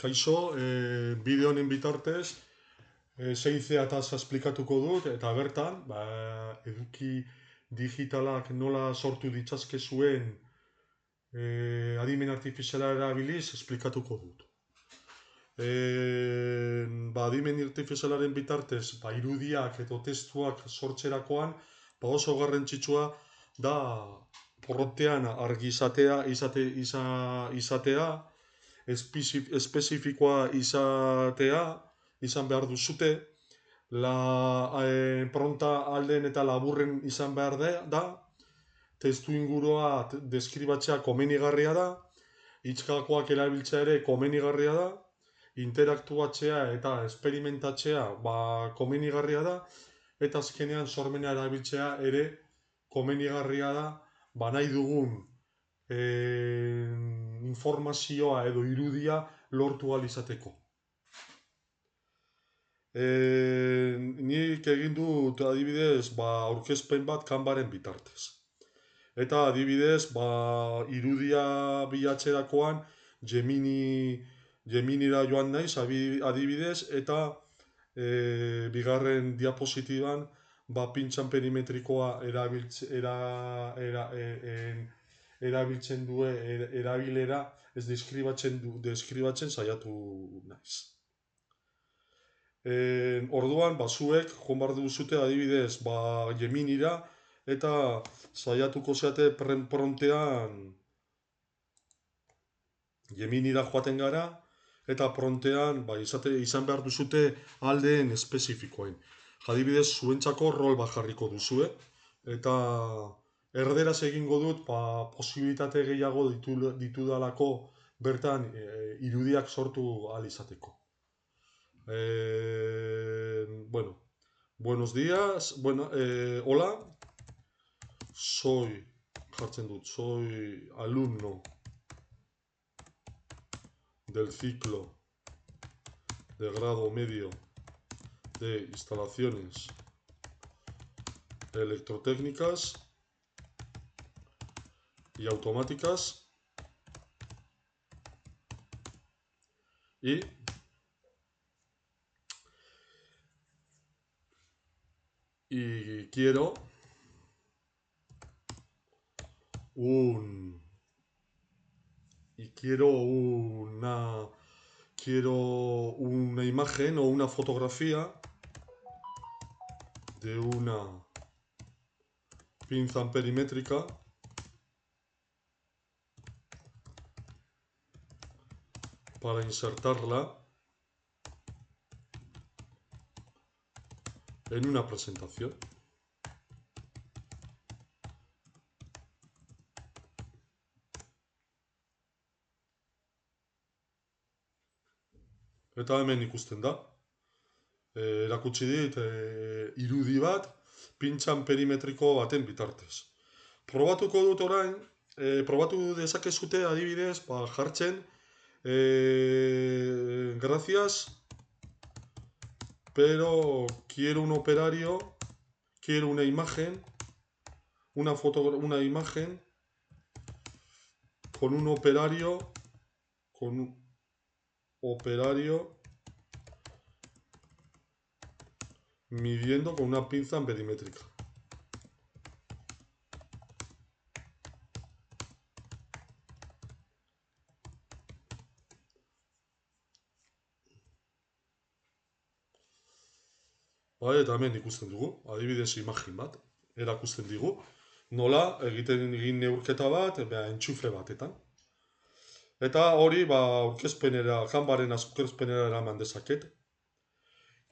Kaixo, bideo honen bitartez, zein esplikatuko dut, eta bertan, eduki digitalak nola sortu ditzazke zuen adimen artifiziala erabiliz esplikatuko dut. Adimen artifizialaren bitartez, irudiak edo testuak sortzerakoan, oso garrantzitsua da porrotean argi izatea, espezifikoa izan behar duzute, pronta alden eta laburren izan behar da, testu ingurua deskribatzea komenigarria da, hitzkakoak erabiltzea ere komenigarria da, interaktuatzea eta esperimentatzea komenigarria da, eta azkenean sormena erabiltzea ere komenigarria da, nahi dugun informazioa edo irudia lortu ahal izateko. Nik egin dut adibidez aurkezpen bat Canvaren bitartez. Eta adibidez irudia bilatzerakoan Geminira joan naiz adibidez, eta bigarren diapositiban pintxan perimetrikoa erabiltzen du erabilera ez deskribatzen saiatu naiz. Orduan, zuek joan behar duzute adibidez Geminira eta saiatuko zeate prontean Geminira joaten gara eta prontean izan behar duzute aldeen espezifikoen. Adibidez, zuentzako rol bat jarriko duzue eta erderaz egingo dut posibilitate gehiago ditudalako bertan irudiak sortu ahal izateko. Buenos días, hola, soy alumno del ciclo de grado medio de instalaciones electrotécnicas y automáticas y quiero una imagen o una fotografía de una pinza perimétrica para insertarla en una presentación. Eta hemen ikusten da. Erakutsi dit irudi bat pintxan perimetriko baten bitartez. Probatuko dut orain, probatu dezakezute adibidez jartzen gracias, pero quiero un operario, quiero una imagen, una imagen con un operario midiendo con una pinza perimétrica. Eta hemen ikusten dugu, adibidez imagen bat, erakusten digu, nola egin neurketa bat, entxufle batetan. Eta hori Canvaren aurkezpenera eraman dezaket.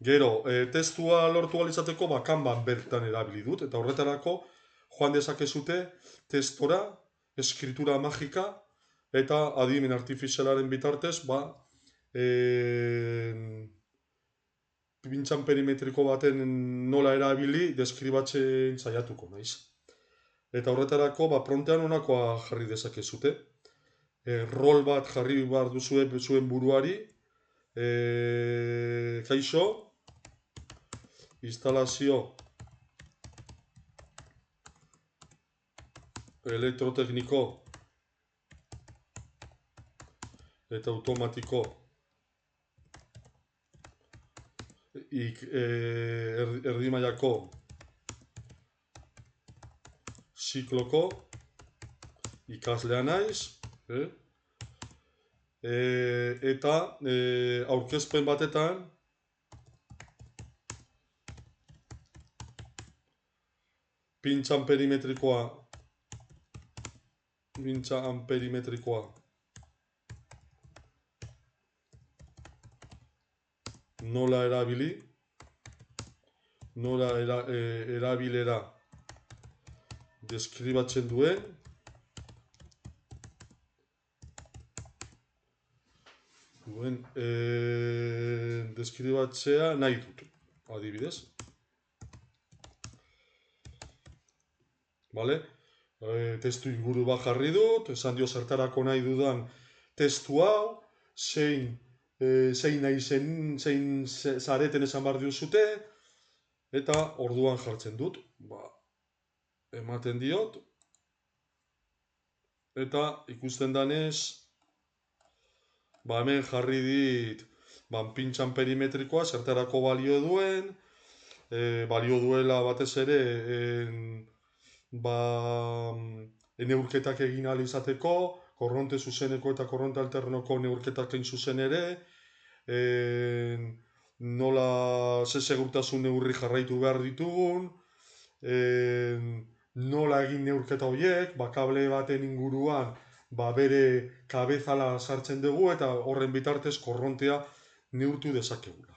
Gero, testua lortu ahal izateko Canvan bertan erabili dut, eta horretarako joan dezakezute testora, eskritura magika, eta adimen artifizialaren bitartez, pintxan perimetriko baten nola erabili deskribatzen saiatuko naiz. Eta horretarako prontean honakoa jarri dezakezute. Rol bat jarri behar duzue zuen buruari, kaixo, instalazio elektrotekniko eta automatiko erdi mailako zikloko ikaslea naiz, eta aurkezpen batetan pintxa amperimetrikoa nola erabili, nola erabilera deskribatzen duen, deskribatzea nahi dut, adibidez. Vale? Testu inguru bat jarri dut, esan dio zertarako nahi dudan testu hau, zein zareten esan behar diozute, eta orduan jartzen dut. Ematen diot, eta ikusten danez, hemen jarri dit pintxan perimetrikoa zertarako balio duen, balio duela batez ere neurketak egin ahal izateko, korronte zuzeneko eta korronte alternoko neurketak egin zuzen ere, nola ze segurtasun neurri jarraitu behar ditugun, nola egin neurketa horiek, kable baten inguruan bere kabezala sartzen dugu eta horren bitartez korrontea neurtu dezakegula.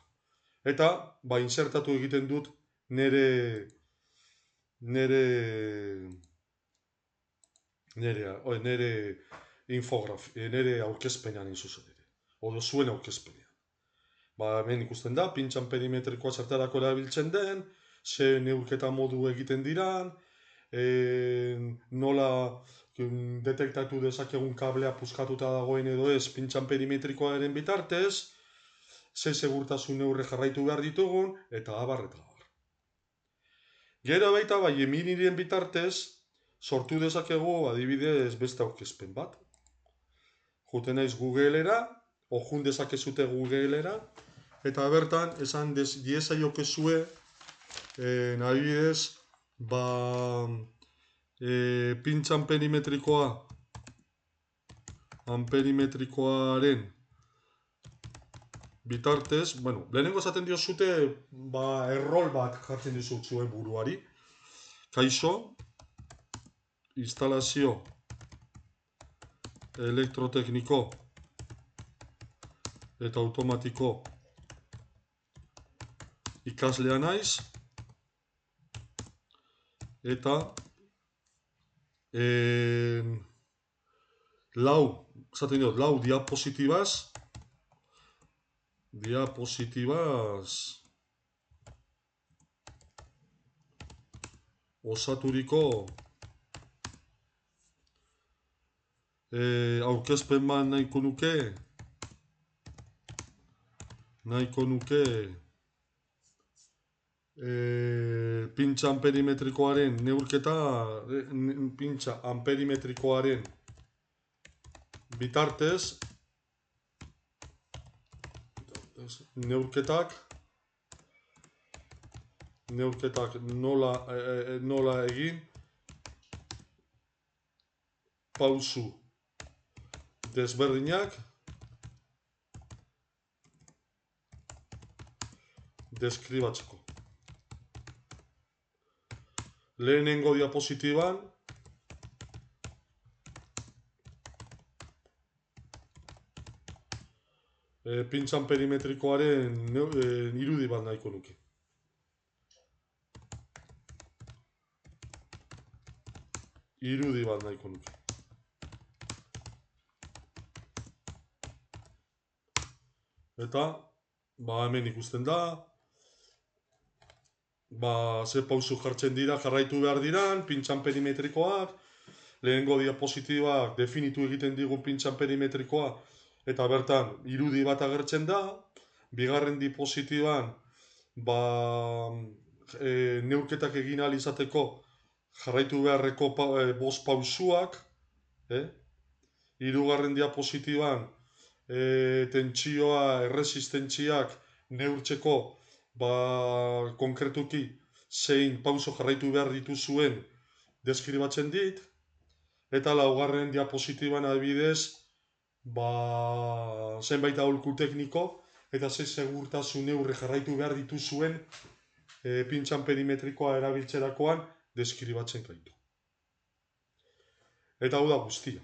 Eta insertatu egiten dut nire aurkezpenean inzuzen ere, odo zuen aurkezpenean. Hemen ikusten da, pintxan perimetrikoa zertarako erabiltzen den, ze neurketa modu egiten diran, nola detektatu dezakegun kablea puskatuta dagoen edo ez pintxan perimetrikoaren bitartez, ze segurtasun neurri jarraitu behar ditugun, eta abar. Gero baita eminiren bitartez, sortu dezakegu adibidez beste aurkezpen bat. Juten naiz Google-era, jun dezakezute Google-era, eta bertan esan diezaiokezue adibidez pintxan perimetrikoaren bitartez, lehenengo esaten diozute errol bat jartzen dizut zuen buruari. Kaixo, instalazio elektrotekniko eta automatiko ikaslea naiz, eta lau diapositibaz osaturiko aurkezpen bat nahiko nuke pintxa amperimetrikoaren neurketa, pintxa amperimetrikoaren bitartez neurketak nola egin, pausu desberdinak deskribatzeko. Lehenengo diapositiban pintxan perimetrikoaren irudi bat nahiko nuke. Eta, hemen ikusten da, ze pausu jartzen dira, jarraitu behar diran, pintxan perimetrikoak, lehenengo diapositibak definitu egiten digun pintxan perimetrikoa, eta bertan irudi bat agertzen da, bigarren diapositiban neurketak egin ahal izateko jarraitu beharreko bost pausuak, hirugarren diapositiban tentsioa, erresistentziak neurtzeko konkretuki zein pauso jarraitu behar dituzuen deskribatzen dit, eta laugarren diapositiban adibidez, zenbait aholku tekniko, eta ze segurtasun neurri jarraitu behar dituzuen pintxan perimetrikoa erabiltzerakoan deskribatzen gaitu. Eta hau da guztia.